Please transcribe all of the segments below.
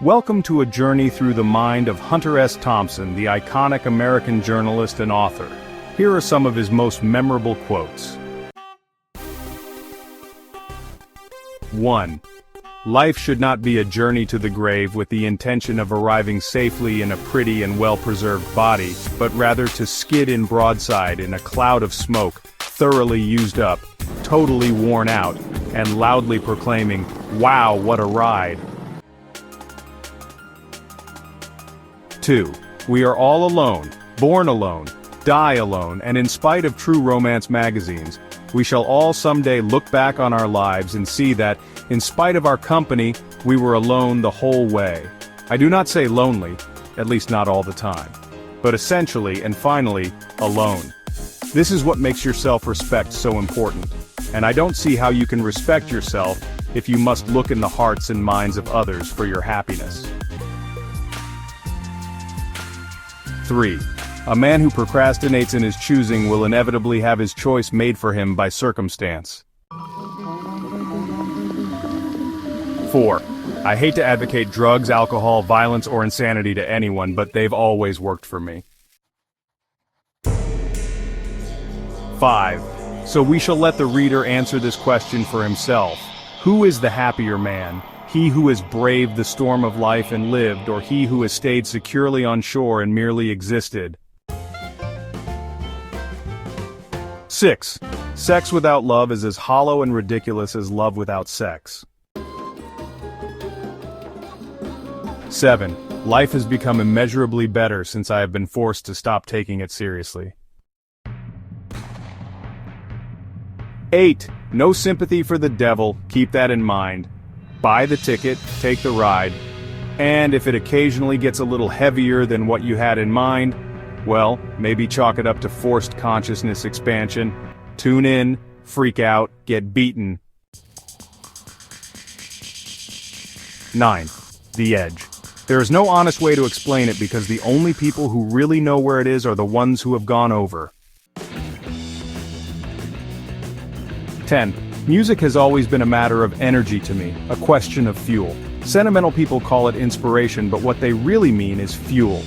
Welcome to a journey through the mind of Hunter S. Thompson, the iconic American journalist and author. Here are some of his most memorable quotes. 1. Life should not be a journey to the grave with the intention of arriving safely in a pretty and well-preserved body, but rather to skid in broadside in a cloud of smoke, thoroughly used up, totally worn out, and loudly proclaiming, "Wow, what a ride!" 2. We are all alone, born alone, die alone, and in spite of true romance magazines, we shall all someday look back on our lives and see that, in spite of our company, we were alone the whole way. I do not say lonely, at least not all the time, but essentially and finally, alone. This is what makes your self-respect so important, and I don't see how you can respect yourself if you must look in the hearts and minds of others for your happiness. 3. A man who procrastinates in his choosing will inevitably have his choice made for him by circumstance. 4. I hate to advocate drugs, alcohol, violence, or insanity to anyone, but they've always worked for me. 5. So we shall let the reader answer this question for himself. Who is the happier man? He who has braved the storm of life and lived, or he who has stayed securely on shore and merely existed? 6. Sex without love is as hollow and ridiculous as love without sex. 7. Life has become immeasurably better since I have been forced to stop taking it seriously. 8. No sympathy for the devil, keep that in mind. Buy the ticket, take the ride, and if it occasionally gets a little heavier than what you had in mind, well, maybe chalk it up to forced consciousness expansion. Tune in, freak out, get beaten. 9. The edge. There is no honest way to explain it because the only people who really know where it is are the ones who have gone over. 10. Music has always been a matter of energy to me, a question of fuel. Sentimental people call it inspiration, but what they really mean is fuel.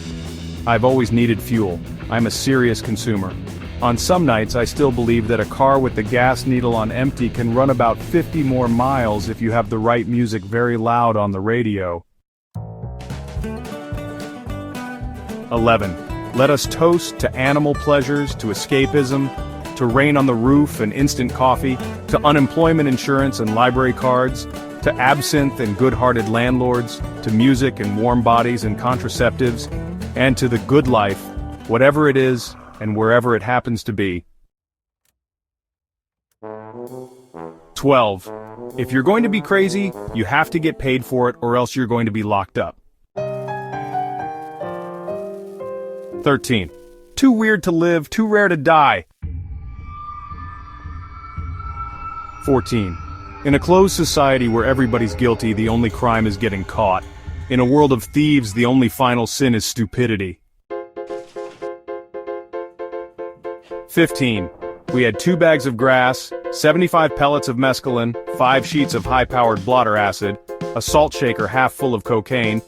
I've always needed fuel. I'm a serious consumer. On some nights I still believe that a car with the gas needle on empty can run about 50 more miles if you have the right music very loud on the radio. 11. Let us toast to animal pleasures, to escapism, to rain on the roof and instant coffee, to unemployment insurance and library cards, to absinthe and good-hearted landlords, to music and warm bodies and contraceptives, and to the good life, whatever it is and wherever it happens to be. 12. If you're going to be crazy, you have to get paid for it or else you're going to be locked up. 13. Too weird to live, too rare to die. 14. In a closed society where everybody's guilty, the only crime is getting caught. In a world of thieves, the only final sin is stupidity. 15. We had 2 bags of grass, 75 pellets of mescaline, 5 sheets of high-powered blotter acid, a salt shaker half full of cocaine,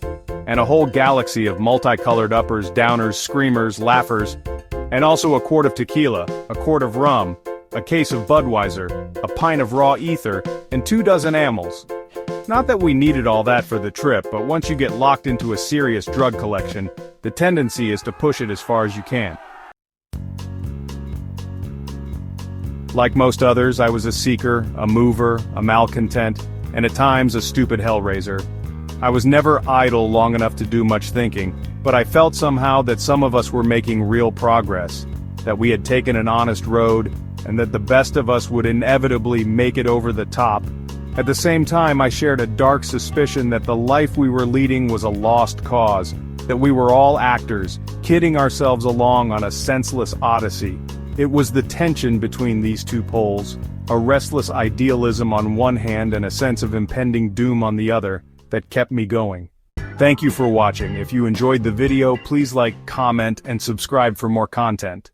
and a whole galaxy of multicolored uppers, downers, screamers, laughers, and also a quart of tequila, a quart of rum, a case of Budweiser, a pint of raw ether, and 24 amyls. Not that we needed all that for the trip, but once you get locked into a serious drug collection, the tendency is to push it as far as you can. Like most others, I was a seeker, a mover, a malcontent, and at times a stupid hellraiser. I was never idle long enough to do much thinking, but I felt somehow that some of us were making real progress, that we had taken an honest road, and that the best of us would inevitably make it over the top. At the same time, I shared a dark suspicion that the life we were leading was a lost cause, that we were all actors, kidding ourselves along on a senseless odyssey. It was the tension between these two poles, a restless idealism on one hand and a sense of impending doom on the other, that kept me going. Thank you for watching. If you enjoyed the video, please like, comment, and subscribe for more content.